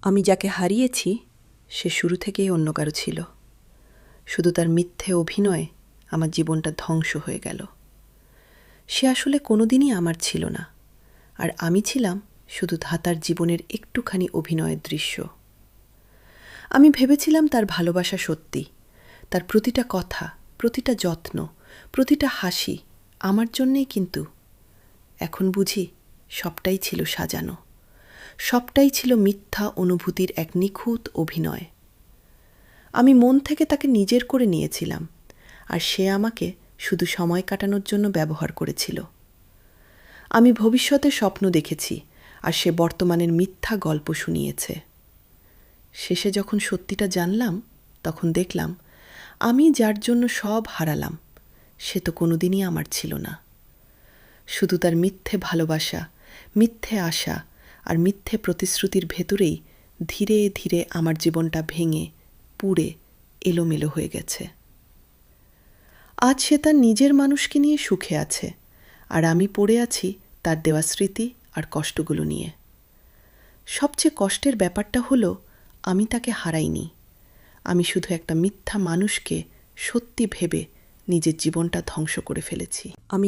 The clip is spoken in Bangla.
আমি যাকে হারিয়েছি সে শুরু থেকেই অন্য কারো ছিল। শুধু তার মিথ্যে অভিনয়ে আমার জীবনটা ধ্বংস হয়ে গেল। সে আসলে কোনোদিনই আমার ছিল না, আর আমি ছিলাম শুধু তার জীবনের একটুখানি অভিনয়ের দৃশ্য। আমি ভেবেছিলাম তার ভালোবাসা সত্যি, তার প্রতিটা কথা, প্রতিটা যত্ন, প্রতিটা হাসি আমার জন্যেই, কিন্তু এখন বুঝি সবটাই ছিল সাজানো, সবটাই ছিল মিথ্যা অনুভূতির এক নিখুঁত অভিনয়। আমি মন থেকে তাকে নিজের করে নিয়েছিলাম, আর সে আমাকে শুধু সময় কাটানোর জন্য ব্যবহার করেছিল। আমি ভবিষ্যতের স্বপ্ন দেখেছি, আর সে বর্তমানের মিথ্যা গল্প শুনিয়েছে। শেষে যখন সত্যিটা জানলাম, তখন দেখলাম আমি যার জন্য সব হারালাম সে তো কোনোদিনই আমার ছিল না। শুধু তার মিথ্যে ভালোবাসা, মিথ্যে আশা আর মিথ্যে প্রতিশ্রুতির ভেতরেই ধীরে ধীরে আমার জীবনটা ভেঙে পুড়ে এলোমেলো হয়ে গেছে। আজ সে তার নিজের মানুষকে নিয়ে সুখে আছে, আর আমি পড়ে আছি তার দেওয়া স্মৃতি আর কষ্টগুলো নিয়ে। সবচেয়ে কষ্টের ব্যাপারটা হলো আমি তাকে হারাইনি, আমি শুধু একটা মিথ্যা মানুষকে সত্যি ভেবে নিজের জীবনটা ধ্বংস করে ফেলেছি। আমি